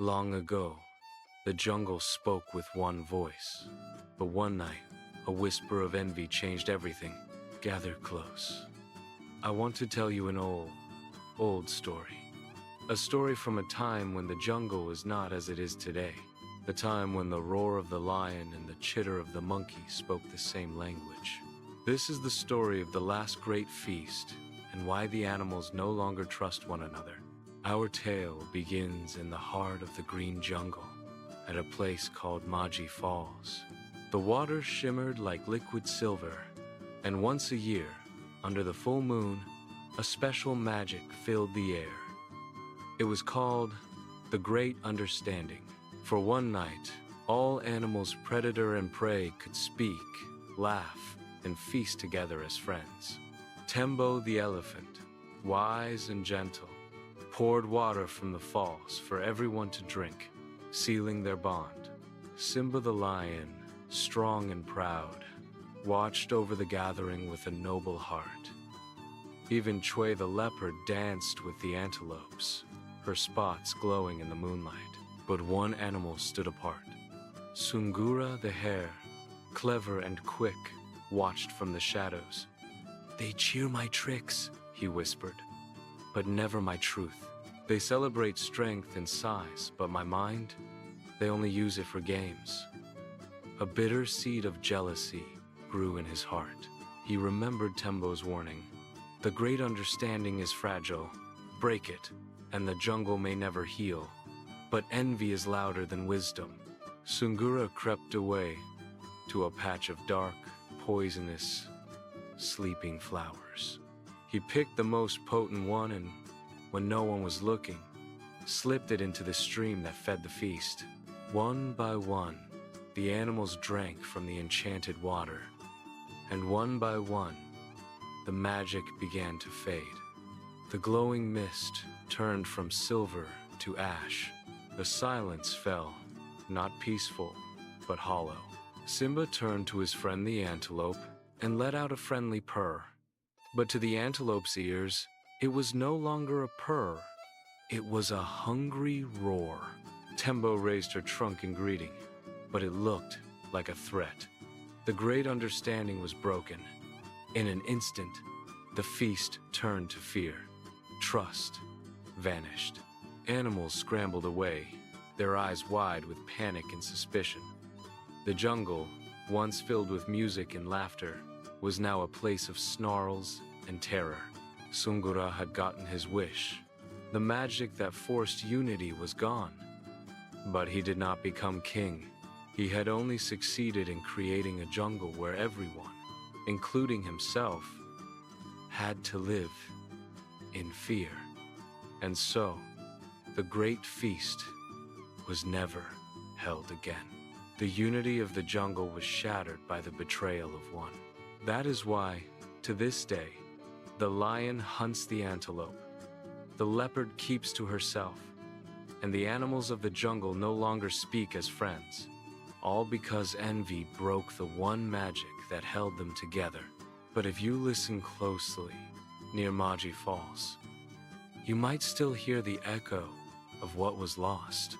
Long ago, the jungle spoke with one voice. But one night, a whisper of envy changed everything. Gather close. I want to tell you an old story. A story from a time when the jungle was not as it is today. The time when the roar of the lion and the chitter of the monkey spoke the same language. This is the story of the last great feast and why the animals no longer trust one another. Our tale begins in the heart of the green jungle, at a place called Maji Falls. The water shimmered like liquid silver, and once a year, under the full moon, a special magic filled the air. It was called the Great Understanding. For one night, all animals, predator and prey, could speak, laugh, and feast together as friends. Tembo the elephant, wise and gentle, poured water from the falls for everyone to drink, sealing their bond. Simba the lion, strong and proud, watched over the gathering with a noble heart. Even Chui the leopard danced with the antelopes, her spots glowing in the moonlight. But one animal stood apart. Sungura the hare, clever and quick, watched from the shadows. "They cheer my tricks," he whispered, "but never my truth. They celebrate strength and size, but my mind, they only use it for games." A bitter seed of jealousy grew in his heart. He remembered Tembo's warning. The great understanding is fragile. Break it, and the jungle may never heal. But envy is louder than wisdom. Sungura crept away to a patch of dark, poisonous, sleeping flowers. He picked the most potent one and, when no one was looking, slipped it into the stream that fed the feast. One by one, the animals drank from the enchanted water, and one by one, the magic began to fade. The glowing mist turned from silver to ash. The silence fell, not peaceful, but hollow. Simba turned to his friend the antelope and let out a friendly purr. But to the antelope's ears, it was no longer a purr. It was a hungry roar. Tembo raised her trunk in greeting, but it looked like a threat. The great understanding was broken. In an instant, the feast turned to fear. Trust vanished. Animals scrambled away, their eyes wide with panic and suspicion. The jungle, once filled with music and laughter, was now a place of snarls and terror. Sungura had gotten his wish. The magic that forced unity was gone. But he did not become king. He had only succeeded in creating a jungle where everyone, including himself, had to live in fear. And so, the great feast was never held again. The unity of the jungle was shattered by the betrayal of one. That is why, to this day, the lion hunts the antelope, the leopard keeps to herself, and the animals of the jungle no longer speak as friends, all because envy broke the one magic that held them together. But if you listen closely, near Maji Falls, you might still hear the echo of what was lost.